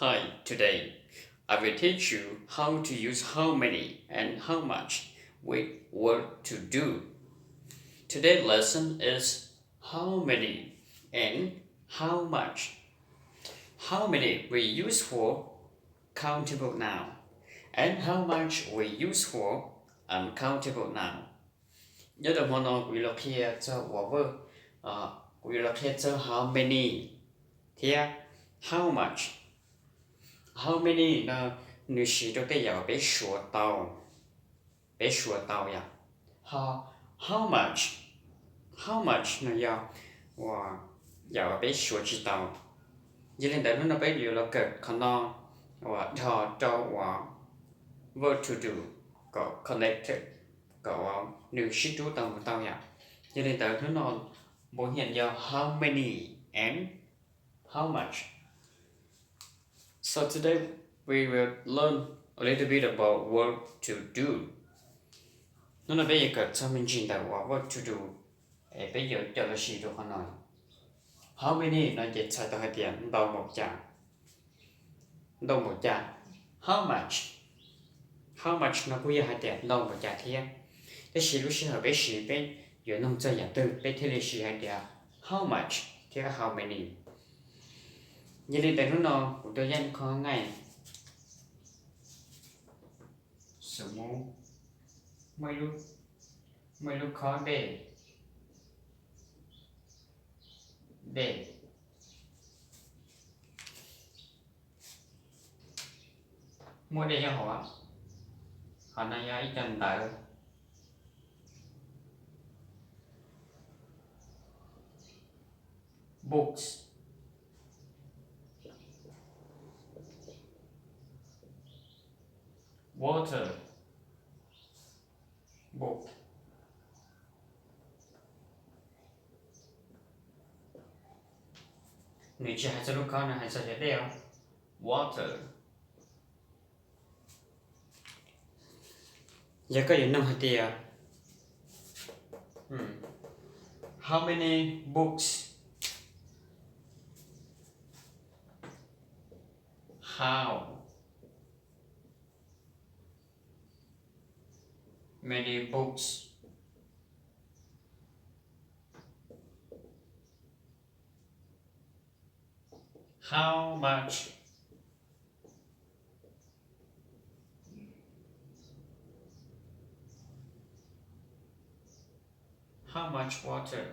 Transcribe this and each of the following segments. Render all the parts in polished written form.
Hi, today I will teach you how to use how many and how much with word to do. Today's lesson is how many and how much. How many we use for countable noun and how much we use for uncountable noun. Nhớ đồng hồ nó we look here cho whatever we look here cho how many here how much. How many là nữ sĩ cho cái giáo bé sủa tàu ya. How much là giáo và giáo bé sủa chỉ tàu. Vậy nên tại nó bé điều là cái khả năng và cho và verb to do có connected có nữ sĩ chú tàu ya. Vậy nên tại nó muốn hiện giờ how many and how much. So today we will learn a little bit about what to do. Nó là bây giờ cần cho mình trình tạo what to do. Bây giờ cho là gì được không nói. How many nó chỉ sai tao hai tiền đầu một chả. How much nó cũng hai tiền đầu một chả thế. Cái gì lúc xưa bé gì bé giờ nông dân nhà tư bé thế là gì hai tiền. How much thì how many. Như thế tại nó cũng tôi dành khó ngay. Số mũ mấy lúc khó để mua để cho họ này ai chân tờ books water book người chỉ hay cho lúc khó này hay sao để không water. Giờ có những năm hai tiền. How many books? How many books? How much? How much water?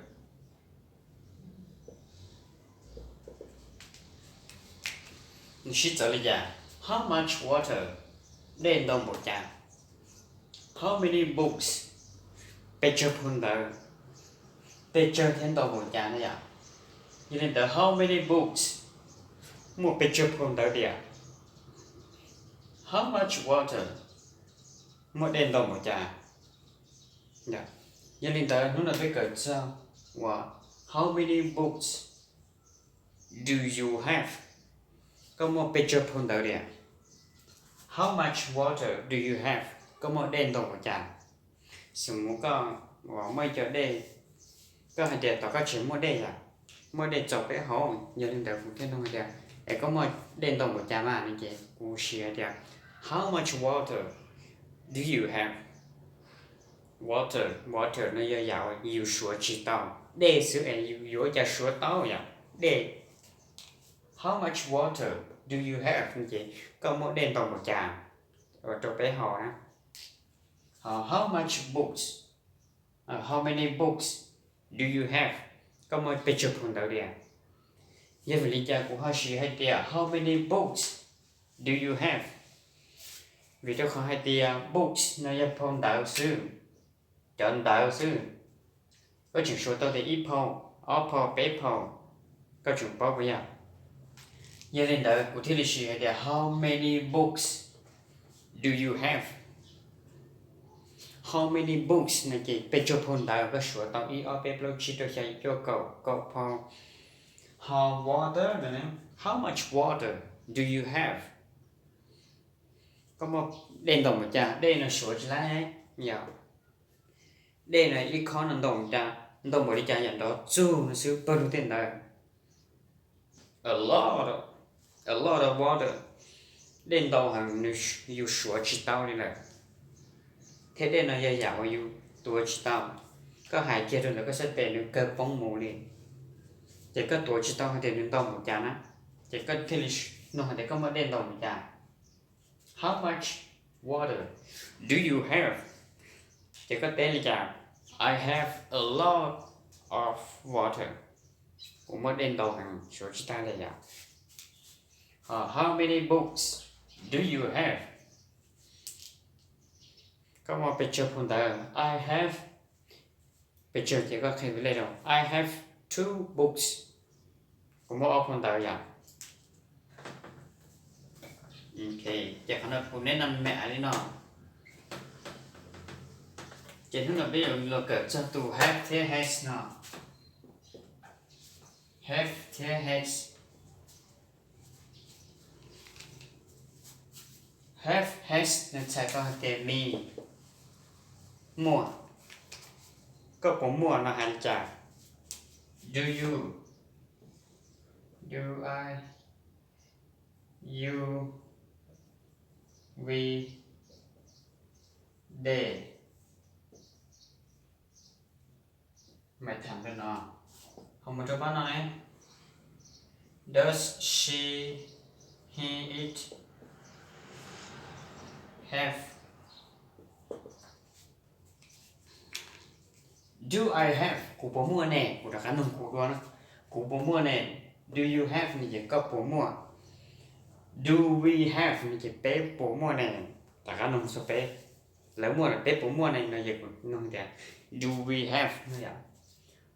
She tell ya. How much water? Đến đâu một chả. How many books? Picture ponder. Picture đến đâu một chả nữa ya. Như nên how many books? Một picture ponder đi à. How much water? Một đến đâu một chả. Dạ. Như nên nó là cái cỡ sao? Wow. How many books do you have? Có một picture ponder đi à. How much water do you have? Có một đèn đồng một chả. Sự muốn có mấy chỗ đây. Có hai đèn tao có chỉ một đây à. Một đèn chọc cái hổ. Giờ nên cũng thế đâu mà để có một đèn đồng một chả mà nên chị cũng xìa đi à. How much water do you have? Water nó do dạo nhiều sữa chỉ tao. Để sữa yếu cho sữa tao vậy. Để how much water do you have? Nên chị có một đèn đồng một chả. Rồi cho bé họ đó. How much books? How many books do you have? Có một picture phone đầu đi à. Giờ mình lý giải của họ chỉ hay tiền. How many books do you have? Vì đó không hay tiền books nó là phone đạo sư. Chọn đạo sư. Có chừng số tao thì apple, paper. Có chừng bao bây giờ. Giờ lên đạo của thế lịch sử hay tiền. How many books do you have? How many books này chị picture phone đạo có số tao paper chỉ cho chạy cho cậu phone. How water này. How much water do you have? Có một đèn đồng một chả. Đây là số chỉ là ấy. Nhiều. Đây là ít khó nằm đồng chả. Đồng một đi chả nhận đó. Chú nó sư bơ đủ tiền đó. A lot. a lot of water đến đâu hàng yêu sủa chỉ tao đi là thế nên là giờ dạo yêu tuổi chỉ tao có hai kia rồi là có sẽ tiền được cơ bóng mù liền chỉ có tuổi chỉ tao thì đến đâu một chán á chỉ có thì nó hay có mà đến đâu một chán. How much water do you have? Chỉ có tên là chả I have a lot of water. Cũng mới đến đâu hàng số chỉ ta là dạ. How many books do you have? Có một picture phun tờ I have picture chỉ có khi lấy đâu I have 2 books. Cũng mới phun tờ dạ. Ok, chắc hẳn là phun đến năm mẹ đi nó. Chỉ là bây giờ là cỡ cho tụ have thế has nó. Have thế has. Have has nên sẽ có cái me. Mua. Có của mua nó hành trả. Do you? Do I? You? We? They? Mày thẳng lên nó. Không có cho bác nó này. Does she? He? It? Have? Do I have? Cụ bố mua nè, cụ đã khá nồng cụ đó. Cụ bố mua nè. Do you have? Như vậy có bố mua. Do we have? Như vậy bé bố mua nè. Đã khá nồng số bé. Lỡ mua là bé bố mua này là vậy nồng kìa. Do we have? Như vậy.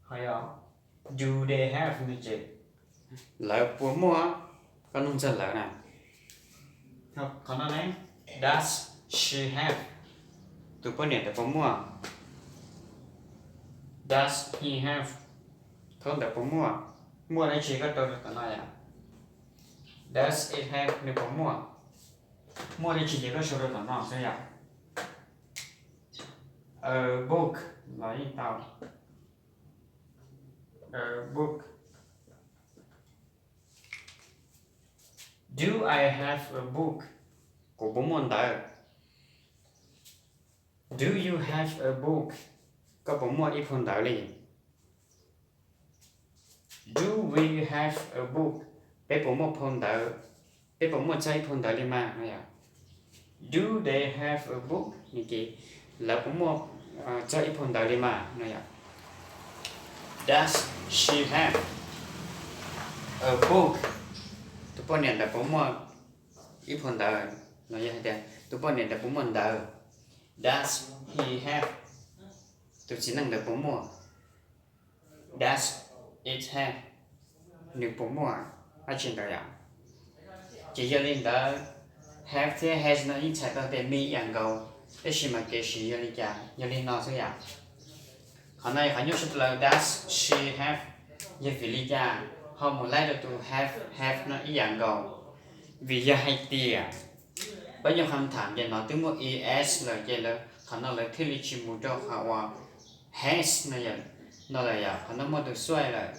Hỏi đó. Do they have? Như vậy. Lỡ bố mua. Có nồng sẽ lỡ nè. Còn nó này. Does she have? Tụi bố nè là bố mua. Does he have? Không được bố mua. Mua này chỉ có tôi được nói à. Does it have? Nếu bố mua. Mua này chỉ có số được nói sao vậy? A book là gì tao? A book. Do I have a book? Của bố môn tờ. Do you have a book? Có bố môn ít phần tờ đi. Do we have a book? Bé bố môn phần tờ. Bé bố môn chơi phần tờ đi mà. Do they have a book? Như kì là bố môn chơi ít phần tờ đi mà. Does she have a book? Tụi bọn này là bố môn ít phần tờ. Nói như thế tụi bọn này là bố môn tờ. Does he have? Tụi chỉ năng là bố môn. Does it have? Nếu bố môn ở trên tờ dạng. Chỉ cho nên đó have thế has nó in chạy tờ tên mi dạng gầu. Thế chỉ mà kể sĩ cho nên chả. Cho nên nó sẽ dạng. Hôm nay phải nhớ sự là does she have? Như vì lý cha. Hôm một lát tụi have nó ý dạng gầu. Vì do hay tìa. Bây giờ hàm thảm về nó tiếng một es là vậy là khả năng là thiết lý chỉ một cho họ has này vậy nó là vậy khả năng một từ xoay là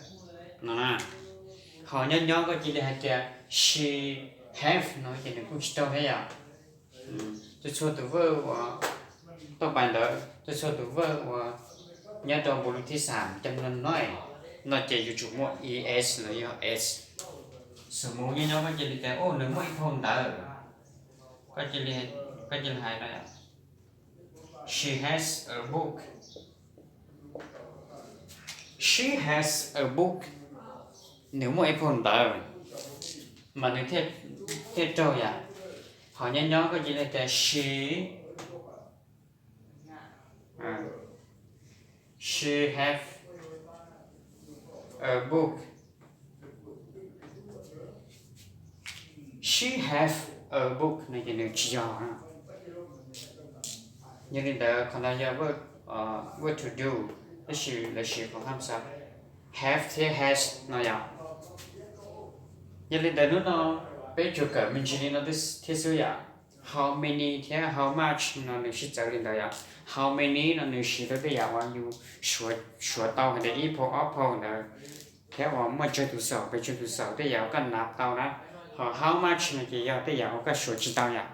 nó họ nhớ nhớ có chỉ là hai cái she have nói chuyện này cũng chỉ đâu hết à tôi cho từ vơ và tôi bàn đó tôi cho từ vơ và nhớ trong bộ luật thứ 3 trong lần nói nó chỉ dùng chủ một es là do s số một như nhau có chỉ là cái ô nếu mỗi thôn đã có chỉ là hai này she has a book. She has a book. Nếu mà em phone tờ mà nếu thế trâu vậy họ nhớ có chỉ là cái she have a book. She have a book này chỉ là chỉ nhỏ như nên là còn là what to do là sự của ham sao have thế has nói à như nên là nó bây giờ cả mình chỉ nói thế số à how many thế how much nó được sẽ trở lên đây à how many nó được sẽ tới bây giờ you sửa tàu hay là đi po là theo mà chơi tụ sở bây giờ tụ sở bây giờ cần nạp tàu đó họ how much này chỉ tới giờ cái số chỉ tao ya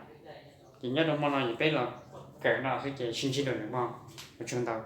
chỉ nhớ được món nào gì biết là kể nào cái chỉ xin chỉ được đúng không ở trường tàu